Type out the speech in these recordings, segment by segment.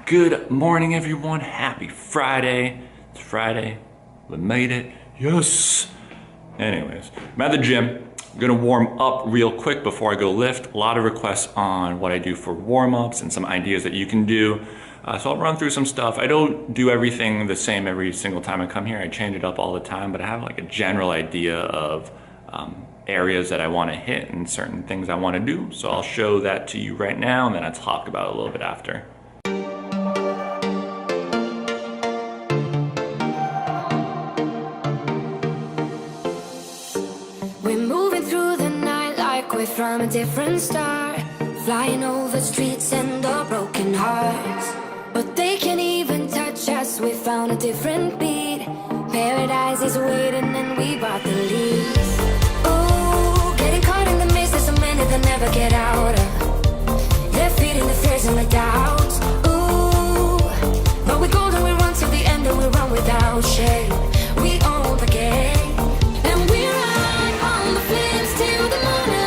Good morning, everyone. Happy Friday. It's Friday. We made it. Yes. Anyways, I'm at the gym. I'm gonna warm up real quick before I go lift. A lot of requests on what I do for warm-ups and some ideas that you can do. So I'll run through some stuff. I don't do everything the same every single time I come here. I change it up all the time, but I have like a general idea of areas that I want to hit and certain things I want to do. So I'll show that to you right now, and then I'll talk about it a little bit after. From a different star, flying over streets and our broken hearts. But they can't even touch us, we found a different beat. Paradise is waiting and we bought the lead. Ooh, getting caught in the mist, there's so many that never get out of. They're feeding the fears and the doubts. Ooh, but we're golden, we run to the end and we run without shame. We own the game, and we run on the flames till the morning.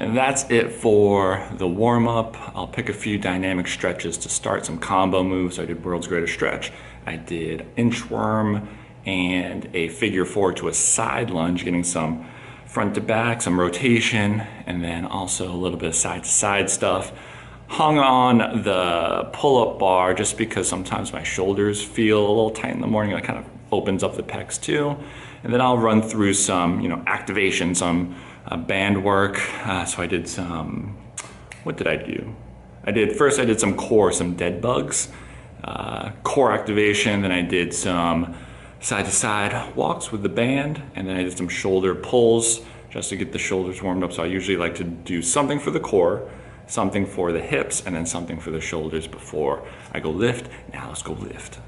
And that's it for the warm-up. I'll pick a few dynamic stretches to start, some combo moves. I did world's greatest stretch. I did inchworm and a figure four to a side lunge, getting some front to back, some rotation, and then also a little bit of side to side stuff. Hung on the pull-up bar just because sometimes my shoulders feel a little tight in the morning. It kind of opens up the pecs too. And then I'll run through some, activation, some band work. So I did some, what did I do? First I did some core, some dead bugs, core activation. Then I did some side to side walks with the band. And then I did some shoulder pulls just to get the shoulders warmed up. So I usually like to do something for the core, something for the hips, and then something for the shoulders before I go lift. Now let's go lift.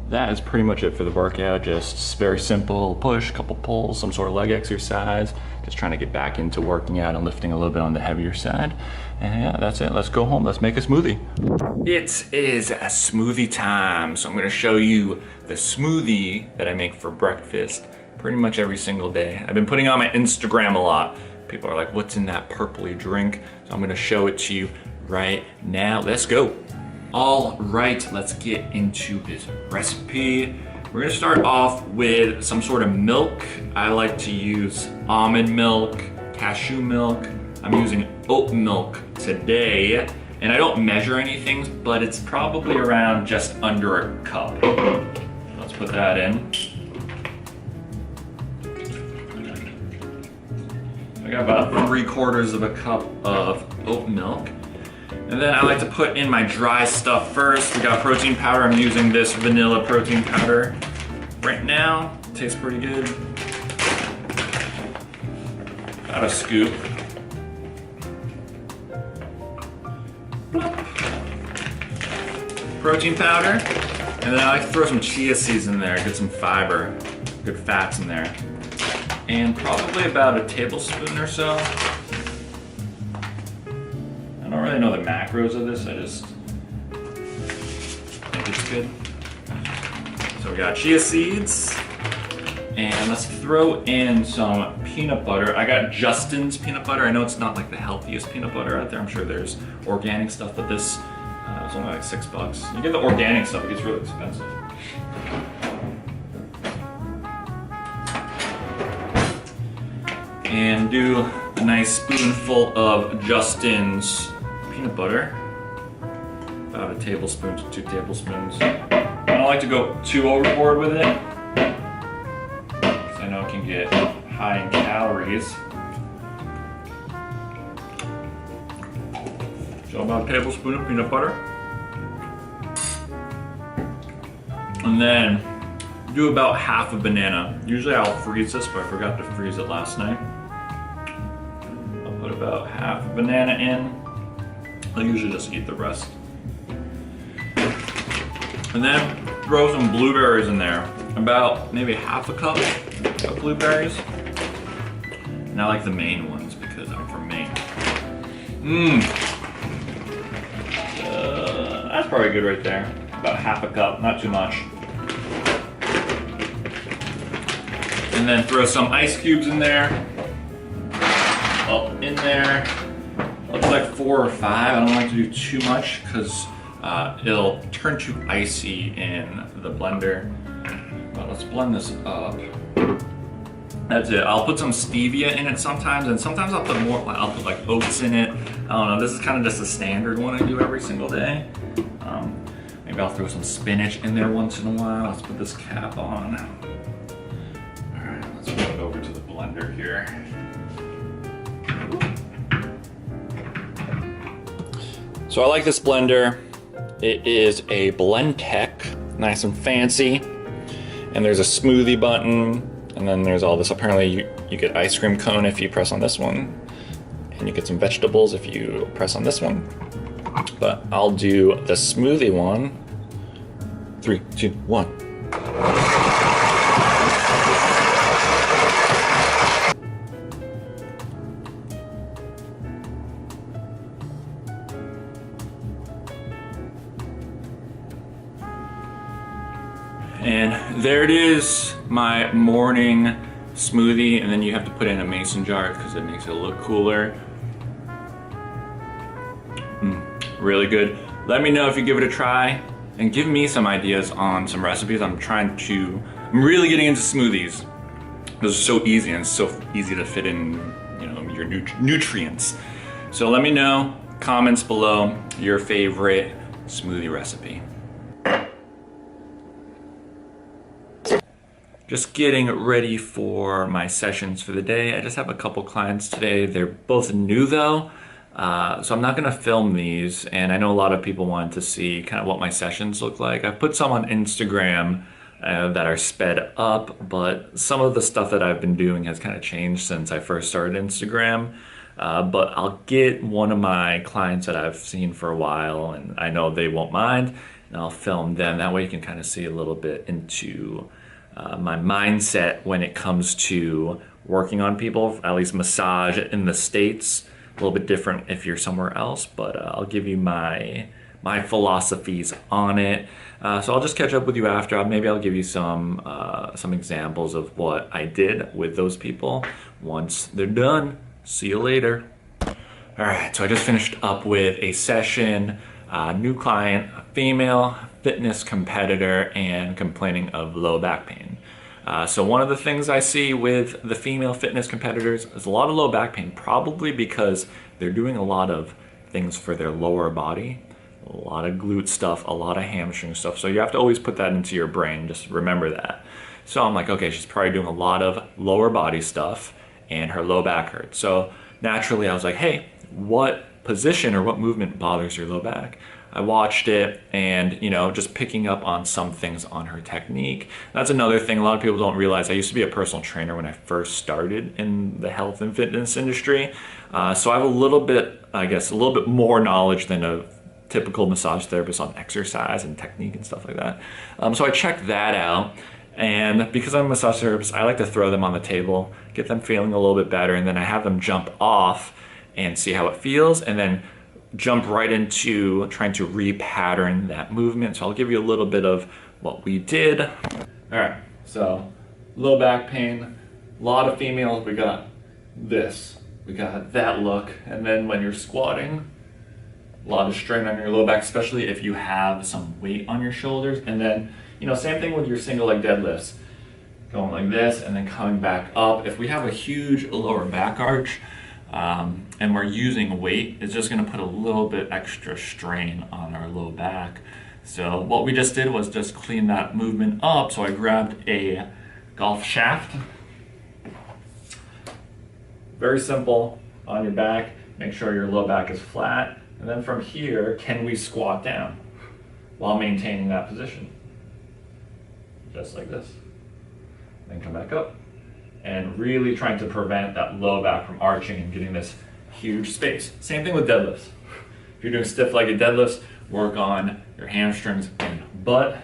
That is pretty much it for the workout. Just very simple push, couple pulls, some sort of leg exercise. Just trying to get back into working out and lifting a little bit on the heavier side. And yeah, that's it. Let's go home. Let's make a smoothie. It is a smoothie time. So I'm gonna show you the smoothie that I make for breakfast pretty much every single day. I've been putting on my Instagram a lot. People are like, what's in that purpley drink? So I'm gonna show it to you right now. Let's go. All right, let's get into this recipe. We're gonna start off with some sort of milk. I like to use almond milk, cashew milk. I'm using oat milk today, and I don't measure anything, but it's probably around just under a cup. Let's put that in. I got about 3/4 of a cup of oat milk. And then I like to put in my dry stuff first. We got protein powder. I'm using this vanilla protein powder right now. It tastes pretty good. About a scoop. Protein powder. And then I like to throw some chia seeds in there, get some fiber, good fats in there. And probably about a tablespoon or so. I don't really know the macros of this, I just think it's good. So we got chia seeds, and let's throw in some peanut butter. I got Justin's peanut butter. I know it's not like the healthiest peanut butter out there. I'm sure there's organic stuff, but this is only like $6. You get the organic stuff, it gets really expensive. And do a nice spoonful of Justin's peanut butter. About a tablespoon to 2 tablespoons. I don't like to go too overboard with it, because I know it can get high in calories. So about a tablespoon of peanut butter. And then do about half a banana. Usually I'll freeze this, but I forgot to freeze it last night. I'll put about half a banana in. I'll usually just eat the rest. And then throw some blueberries in there. About maybe half a cup of blueberries. And I like the Maine ones because I'm from Maine. That's probably good right there. About half a cup, not too much. And then throw some ice cubes in there. Up in there. Looks like 4 or 5. I don't like to do too much because it'll turn too icy in the blender. But let's blend this up. That's it. I'll put some stevia in it sometimes, and sometimes I'll put more. I'll put like oats in it. I don't know. This is kind of just a standard one I do every single day. Maybe I'll throw some spinach in there once in a while. Let's put this cap on. All right, let's move it over to the blender here. So I like this blender. It is a Blendtec, nice and fancy. And there's a smoothie button, and then there's all this. Apparently you get ice cream cone if you press on this one, and you get some vegetables if you press on this one. But I'll do the smoothie one. 3, 2, 1. And there it is, my morning smoothie. And then you have to put it in a mason jar because it makes it look cooler. Really good. Let me know if you give it a try, and give me some ideas on some recipes. I'm really getting into smoothies. Those are so easy, and it's so easy to fit in, you know, your nutrients. So let me know, comments below, your favorite smoothie recipe. Just getting ready for my sessions for the day. I just have a couple clients today. They're both new though. So I'm not gonna film these, and I know a lot of people want to see kind of what my sessions look like. I've put some on Instagram that are sped up, but some of the stuff that I've been doing has kind of changed since I first started Instagram. But I'll get one of my clients that I've seen for a while, and I know they won't mind, and I'll film them. That way you can kind of see a little bit into my mindset when it comes to working on people, at least massage in the States. A little bit different if you're somewhere else, but I'll give you my philosophies on it. So I'll just catch up with you after. Maybe I'll give you some examples of what I did with those people once they're done. See you later. All right, so I just finished up with a session. New client, a female fitness competitor, and complaining of low back pain. So one of the things I see with the female fitness competitors is a lot of low back pain, probably because they're doing a lot of things for their lower body, a lot of glute stuff, a lot of hamstring stuff. So you have to always put that into your brain, just remember that. So I'm like, okay, she's probably doing a lot of lower body stuff and her low back hurts. So naturally I was like, hey, what position or what movement bothers your low back? I watched it, and just picking up on some things on her technique. That's another thing a lot of people don't realize. I used to be a personal trainer when I first started in the health and fitness industry. So I have a little bit more knowledge than a typical massage therapist on exercise and technique and stuff like that. So I checked that out. And because I'm a massage therapist, I like to throw them on the table, get them feeling a little bit better, and then I have them jump off and see how it feels, and then jump right into trying to repattern that movement. So I'll give you a little bit of what we did. All right, so low back pain, a lot of females, we got this. We got that look, and then when you're squatting, a lot of strain on your low back, especially if you have some weight on your shoulders. And then, you know, same thing with your single leg deadlifts. Going like this and then coming back up. If we have a huge lower back arch and we're using weight, it's just gonna put a little bit extra strain on our low back. So what we just did was just clean that movement up. So I grabbed a golf shaft. Very simple, on your back, make sure your low back is flat. And then from here, can we squat down while maintaining that position? Just like this. Then come back up. And really trying to prevent that low back from arching and getting this huge space. Same thing with deadlifts. If you're doing stiff-legged deadlifts, work on your hamstrings and butt.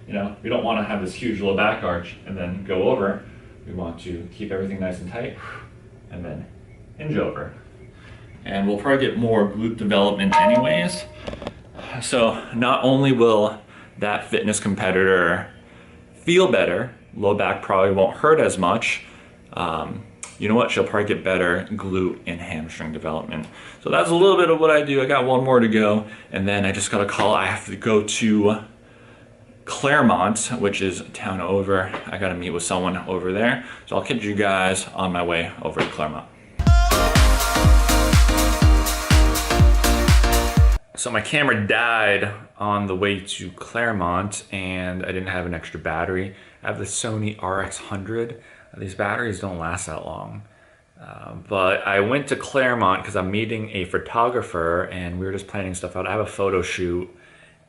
You know, we don't want to have this huge low back arch and then go over. We want to keep everything nice and tight and then hinge over. And we'll probably get more glute development anyways. So not only will that fitness competitor feel better, low back probably won't hurt as much. You know what? She'll probably get better glute and hamstring development. So that's a little bit of what I do. I got one more to go, and then I just got a call. I have to go to Claremont, which is a town over. I got to meet with someone over there. So I'll catch you guys on my way over to Claremont. So my camera died on the way to Claremont and I didn't have an extra battery. I have the Sony RX100. These batteries don't last that long. But I went to Claremont because I'm meeting a photographer and we were just planning stuff out. I have a photo shoot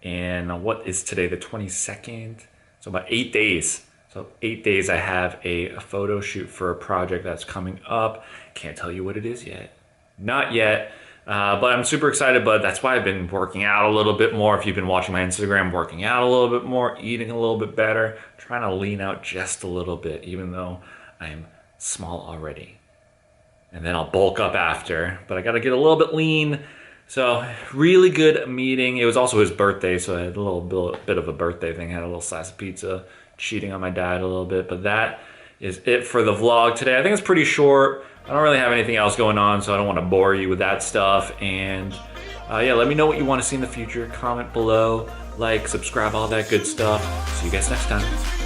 in, what is today, the 22nd? So about 8 days. So 8 days I have a photo shoot for a project that's coming up. Can't tell you what it is yet. Not yet. But I'm super excited, but that's why I've been working out a little bit more. If you've been watching my Instagram, working out a little bit more, eating a little bit better, trying to lean out just a little bit, even though I'm small already. And then I'll bulk up after, but I gotta get a little bit lean. So really good meeting. It was also his birthday, so I had a little bit of a birthday thing. I had a little slice of pizza, cheating on my diet a little bit, but that is it for the vlog today. I think it's pretty short. I don't really have anything else going on, so I don't want to bore you with that stuff. And yeah, let me know what you want to see in the future. Comment below, like, subscribe, all that good stuff. See you guys next time.